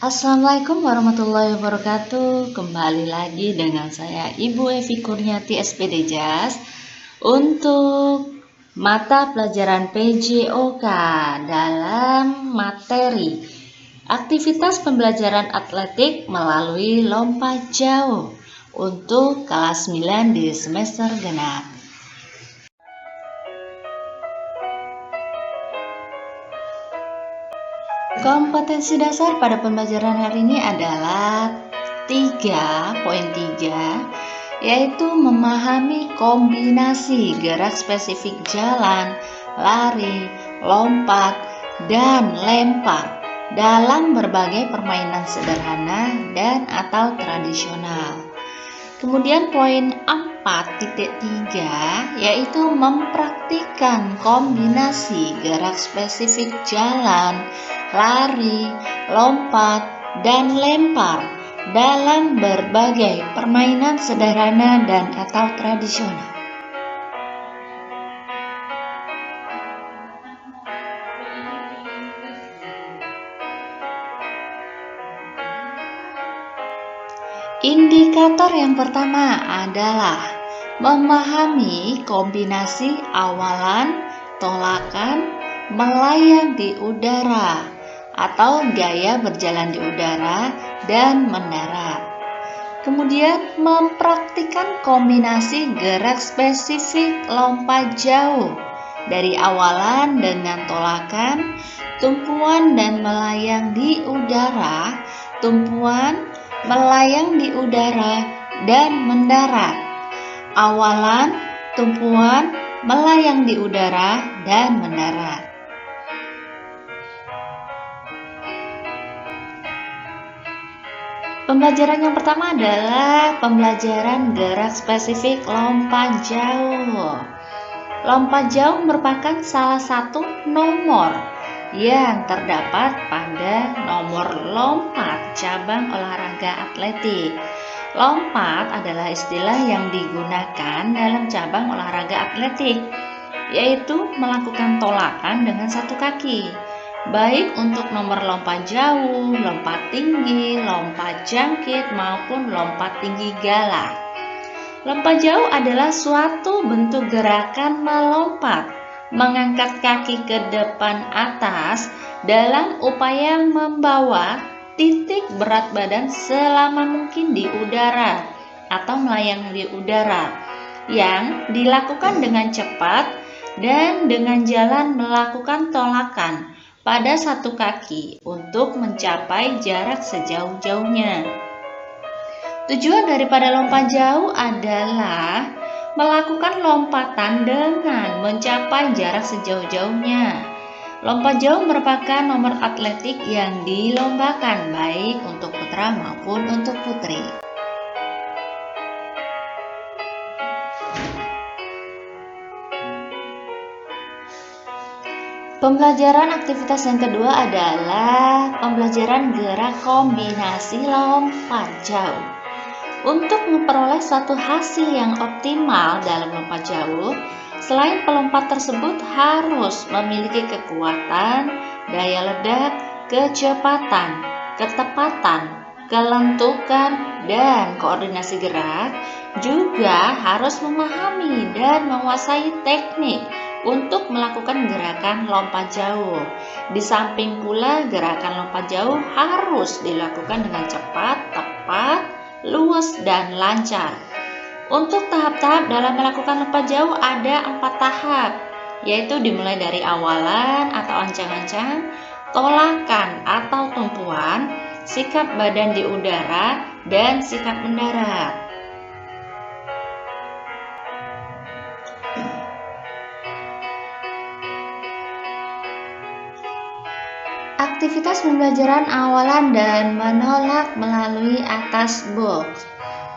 Assalamualaikum warahmatullahi wabarakatuh. Kembali lagi dengan saya Ibu Evi Kurniati SPD JAS untuk mata pelajaran PJOK dalam materi aktivitas pembelajaran atletik melalui lompat jauh untuk kelas 9 di semester genap. Kompetensi dasar pada pembelajaran hari ini adalah 3.3, yaitu memahami kombinasi gerak spesifik jalan, lari, lompat, dan lempar dalam berbagai permainan sederhana dan atau tradisional. Kemudian poin 4.3 yaitu mempraktikkan kombinasi gerak spesifik jalan, lari, lompat, dan lempar dalam berbagai permainan sederhana dan atau tradisional. Indikator yang pertama adalah memahami kombinasi awalan, tolakan, melayang di udara atau gaya berjalan di udara dan mendarat. Kemudian mempraktikkan kombinasi gerak spesifik lompat jauh dari awalan dengan tolakan, tumpuan dan melayang di udara, tumpuan, melayang di udara, dan mendarat. Awalan, tumpuan, melayang di udara, dan mendarat. Pembelajaran yang pertama adalah pembelajaran gerak spesifik lompat jauh. Lompat jauh merupakan salah satu nomor yang terdapat pada nomor lompat cabang olahraga atletik. Lompat adalah istilah yang digunakan dalam cabang olahraga atletik, yaitu melakukan tolakan dengan satu kaki, baik untuk nomor lompat jauh, lompat tinggi, lompat jangkit, maupun lompat tinggi gala. Lompat jauh adalah suatu bentuk gerakan melompat, mengangkat kaki ke depan atas dalam upaya membawa titik berat badan selama mungkin di udara atau melayang di udara, yang dilakukan dengan cepat dan dengan jalan melakukan tolakan pada satu kaki untuk mencapai jarak sejauh-jauhnya. Tujuan daripada lompat jauh adalah melakukan lompatan dengan mencapai jarak sejauh-jauhnya. Lompat jauh merupakan nomor atletik yang dilombakan baik untuk putra maupun untuk putri. Pembelajaran aktivitas yang kedua adalah pembelajaran gerak kombinasi lompat jauh. Untuk memperoleh suatu hasil yang optimal dalam lompat jauh, selain pelompat tersebut harus memiliki kekuatan, daya ledak, kecepatan, ketepatan, kelentukan, dan koordinasi gerak, juga harus memahami dan menguasai teknik untuk melakukan gerakan lompat jauh. Di samping pula, gerakan lompat jauh harus dilakukan dengan cepat, tepat, luas, dan lancar. Untuk tahap-tahap dalam melakukan lompat jauh ada 4 tahap, yaitu dimulai dari awalan atau ancang-ancang, tolakan atau tumpuan, sikap badan di udara, dan sikap mendarat. Aktivitas pembelajaran awalan dan menolak melalui atas box.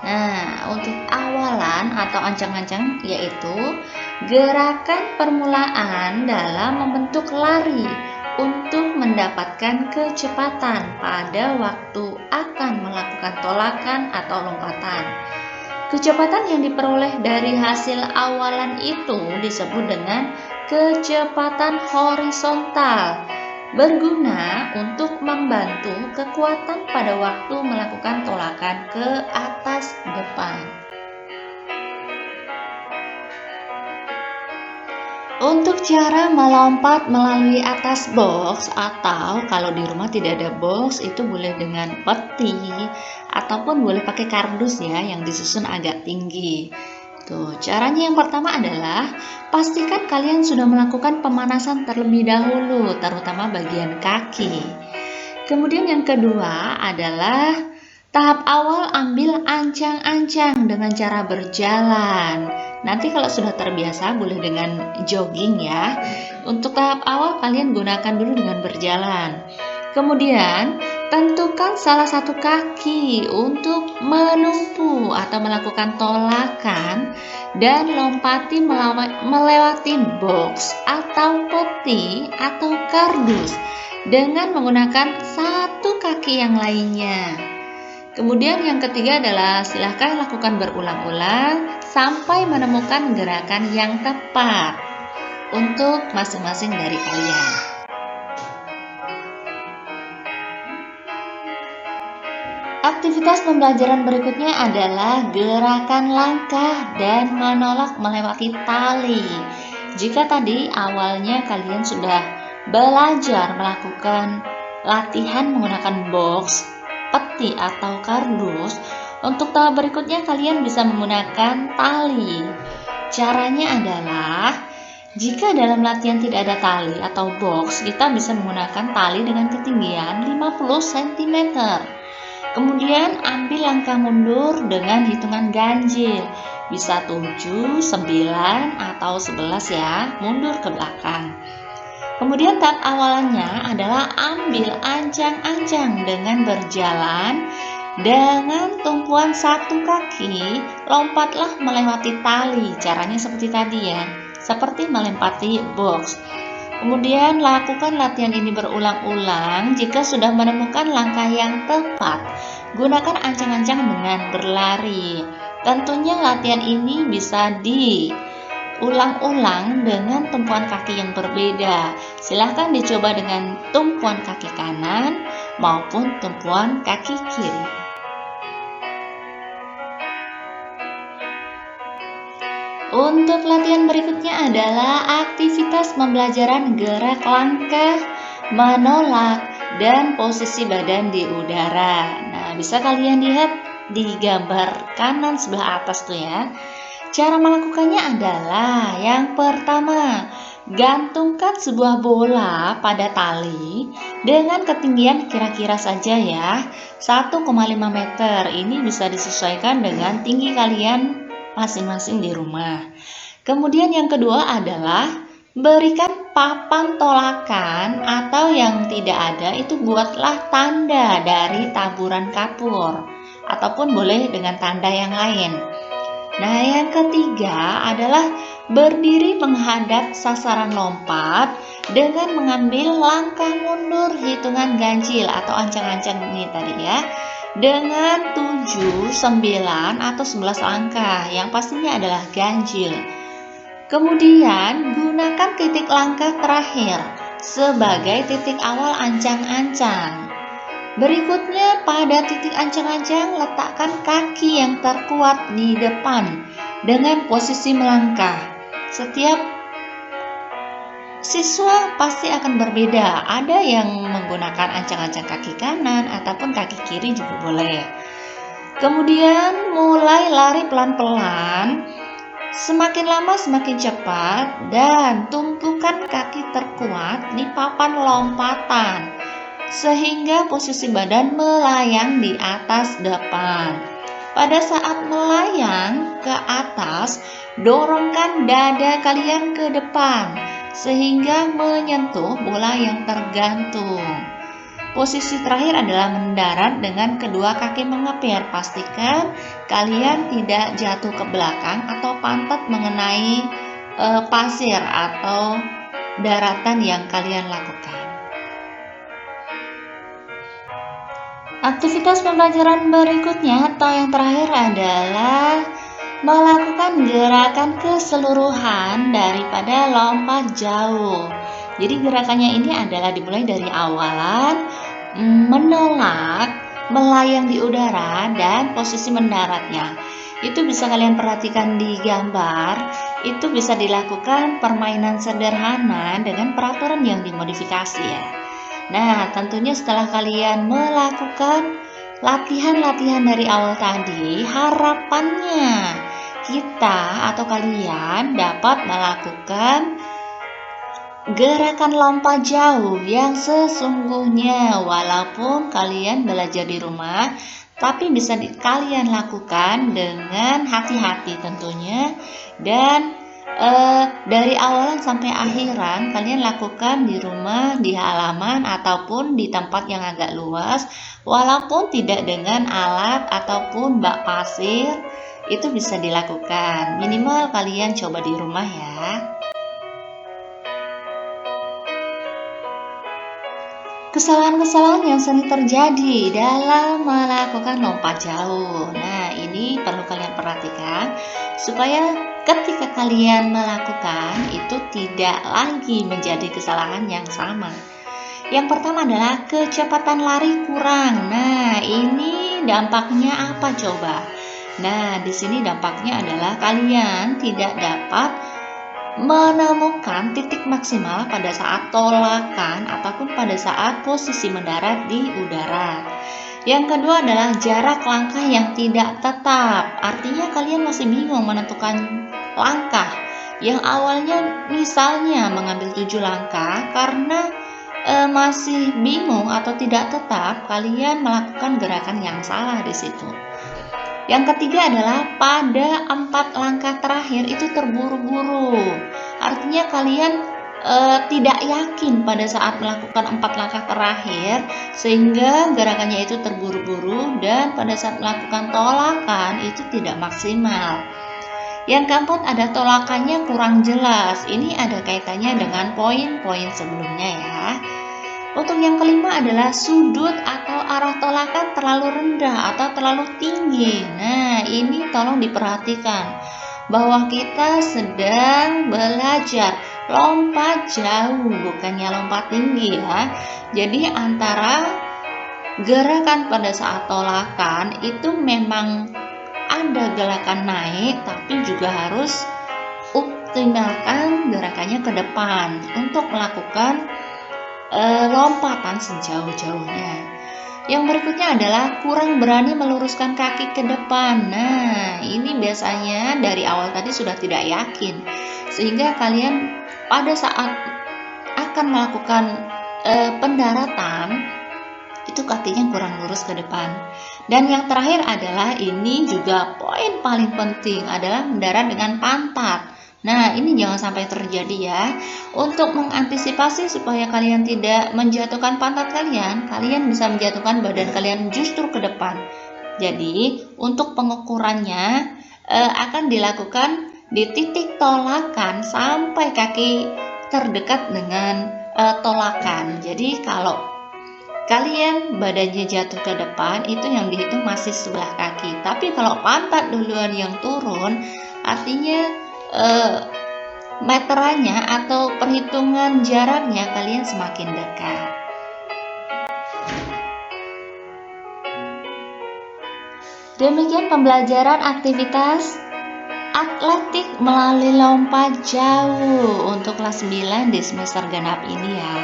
Nah, untuk awalan atau ancang-ancang yaitu gerakan permulaan dalam membentuk lari untuk mendapatkan kecepatan pada waktu akan melakukan tolakan atau lompatan. Kecepatan yang diperoleh dari hasil awalan itu disebut dengan kecepatan horizontal. berguna untuk membantu kekuatan pada waktu melakukan tolakan ke atas depan. Untuk cara melompat melalui atas box, atau kalau di rumah tidak ada box, itu boleh dengan peti ataupun boleh pakai kardus ya yang disusun agak tinggi. Tuh, caranya yang pertama adalah pastikan kalian sudah melakukan pemanasan terlebih dahulu, terutama bagian kaki. Kemudian yang kedua adalah tahap awal ambil ancang-ancang dengan cara berjalan. Nanti kalau sudah terbiasa boleh dengan jogging ya. Untuk tahap awal kalian gunakan dulu dengan berjalan. Kemudian tentukan salah satu kaki untuk menumpu atau melakukan tolakan dan lompati melewati box atau peti atau kardus dengan menggunakan satu kaki yang lainnya. Kemudian yang ketiga adalah silahkan lakukan berulang-ulang sampai menemukan gerakan yang tepat untuk masing-masing dari kalian. Aktivitas pembelajaran berikutnya adalah gerakan langkah dan menolak melewati tali. Jika tadi awalnya kalian sudah belajar melakukan latihan menggunakan box, peti atau kardus, untuk tahap berikutnya kalian bisa menggunakan tali. Caranya adalah jika dalam latihan tidak ada tali atau box, kita bisa menggunakan tali dengan ketinggian 50 cm. Kemudian ambil langkah mundur dengan hitungan ganjil. Bisa 7, 9, atau 11 ya, mundur ke belakang. Kemudian tahap awalnya adalah ambil ancang-ancang dengan berjalan dengan tumpuan satu kaki, lompatlah melewati tali. Caranya seperti tadi ya, seperti melempati box. Kemudian lakukan latihan ini berulang-ulang. Jika sudah menemukan langkah yang tepat, gunakan ancang-ancang dengan berlari. Tentunya latihan ini bisa diulang-ulang dengan tumpuan kaki yang berbeda. Silahkan dicoba dengan tumpuan kaki kanan maupun tumpuan kaki kiri. Untuk latihan berikutnya adalah aktivitas pembelajaran gerak langkah, menolak, dan posisi badan di udara. Nah, bisa kalian lihat di gambar kanan sebelah atas tuh ya. Cara melakukannya adalah yang pertama, gantungkan sebuah bola pada tali dengan ketinggian kira-kira saja ya 1,5 meter. Ini bisa disesuaikan dengan tinggi kalian masing-masing di rumah. Kemudian yang kedua adalah berikan papan tolakan, atau yang tidak ada itu buatlah tanda dari taburan kapur ataupun boleh dengan tanda yang lain. Nah, yang ketiga adalah berdiri menghadap sasaran lompat dengan mengambil langkah mundur hitungan ganjil atau ancang-ancang ini tadi ya, dengan 7, 9, atau 11 langkah, yang pastinya adalah ganjil. Kemudian gunakan titik langkah terakhir sebagai titik awal ancang-ancang. Berikutnya, pada titik ancang-ancang letakkan kaki yang terkuat di depan dengan posisi melangkah. Setiap siswa pasti akan berbeda. Ada yang menggunakan ancang-ancang kaki kanan ataupun kaki kiri juga boleh. Kemudian mulai lari pelan-pelan. Semakin lama semakin cepat, dan tumpukan kaki terkuat di papan lompatan sehingga posisi badan melayang di atas depan. Pada saat melayang ke atas, dorongkan dada kalian ke depan sehingga menyentuh bola yang tergantung. Posisi terakhir adalah mendarat dengan kedua kaki mengepir. Pastikan kalian tidak jatuh ke belakang atau pantat mengenai pasir atau daratan yang kalian lakukan. Aktivitas pembelajaran berikutnya atau yang terakhir adalah melakukan gerakan keseluruhan daripada lompat jauh. Jadi gerakannya ini adalah dimulai dari awalan menolak, melayang di udara, dan posisi mendaratnya. Itu bisa kalian perhatikan di gambar. Itu bisa dilakukan permainan sederhana dengan peraturan yang dimodifikasi ya. Nah, tentunya setelah kalian melakukan latihan-latihan dari awal tadi, harapannya kita atau kalian dapat melakukan gerakan lompat jauh yang sesungguhnya. Walaupun kalian belajar di rumah, tapi bisa kalian lakukan dengan hati-hati tentunya. Dan dari awalan sampai akhiran kalian lakukan di rumah, di halaman, ataupun di tempat yang agak luas. Walaupun tidak dengan alat ataupun bak pasir, itu bisa dilakukan. Minimal kalian coba di rumah ya. Kesalahan-kesalahan yang sering terjadi dalam melakukan lompat jauh. Nah, ini perlu kalian perhatikan supaya ketika kalian melakukan itu tidak lagi menjadi kesalahan yang sama. Yang pertama adalah kecepatan lari kurang. Nah, ini dampaknya apa coba? Nah, di sini dampaknya adalah kalian tidak dapat menemukan titik maksimal pada saat tolakan ataupun pada saat posisi mendarat di udara. Yang kedua adalah jarak langkah yang tidak tetap. Artinya kalian masih bingung menentukan langkah. Yang awalnya misalnya mengambil 7 langkah, karena masih bingung atau tidak tetap, kalian melakukan gerakan yang salah di situ. Yang ketiga adalah pada 4 langkah terakhir itu terburu-buru. Artinya kalian tidak yakin pada saat melakukan 4 langkah terakhir, sehingga gerakannya itu terburu-buru dan pada saat melakukan tolakan itu tidak maksimal. Yang keempat ada tolakannya kurang jelas. Ini ada kaitannya dengan poin-poin sebelumnya ya. Untuk yang kelima adalah sudut atau arah tolakan terlalu rendah atau terlalu tinggi. Nah, ini tolong diperhatikan bahwa kita sedang belajar lompat jauh, bukannya lompat tinggi ya. Jadi antara gerakan pada saat tolakan itu memang ada gerakan naik, tapi juga harus optimalkan gerakannya ke depan untuk melakukan lompatan sejauh-jauhnya. Yang berikutnya adalah kurang berani meluruskan kaki ke depan. Nah, ini biasanya dari awal tadi sudah tidak yakin, sehingga kalian pada saat akan melakukan pendaratan itu kakinya kurang lurus ke depan. Dan yang terakhir adalah ini juga poin paling penting adalah mendarat dengan pantat. Nah, ini jangan sampai terjadi ya. Untuk mengantisipasi supaya kalian tidak menjatuhkan pantat kalian, kalian bisa menjatuhkan badan kalian justru ke depan. Jadi, untuk pengukurannya akan dilakukan di titik tolakan sampai kaki terdekat dengan tolakan. Jadi, kalau kalian badannya jatuh ke depan, itu yang dihitung masih sebelah kaki. Tapi kalau pantat duluan yang turun, artinya meterannya atau perhitungan jaraknya kalian semakin dekat. Demikian pembelajaran aktivitas atletik melalui lompat jauh untuk kelas 9 di semester genap ini ya.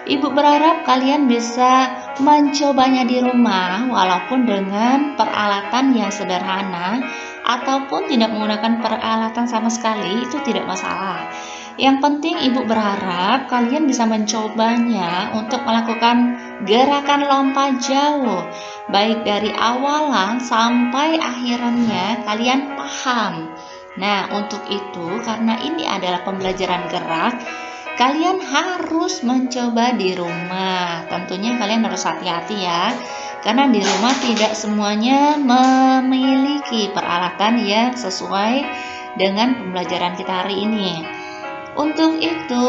Ibu berharap kalian bisa mencobanya di rumah walaupun dengan peralatan yang sederhana ataupun tidak menggunakan peralatan sama sekali, itu tidak masalah. Yang penting ibu berharap kalian bisa mencobanya untuk melakukan gerakan lompat jauh, baik dari awalan sampai akhirannya kalian paham. Nah, untuk itu karena ini adalah pembelajaran gerak, kalian harus mencoba di rumah. Tentunya kalian harus hati-hati ya, karena di rumah tidak semuanya memiliki peralatan yang sesuai dengan pembelajaran kita hari ini. Untuk itu,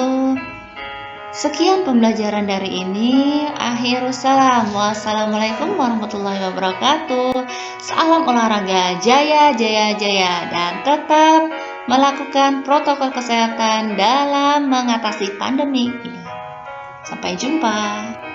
sekian pembelajaran dari ini. Akhirussalam. Wassalamualaikum warahmatullahi wabarakatuh. Salam olahraga, jaya, jaya, jaya. Dan tetap melakukan protokol kesehatan dalam mengatasi pandemi ini. Sampai jumpa.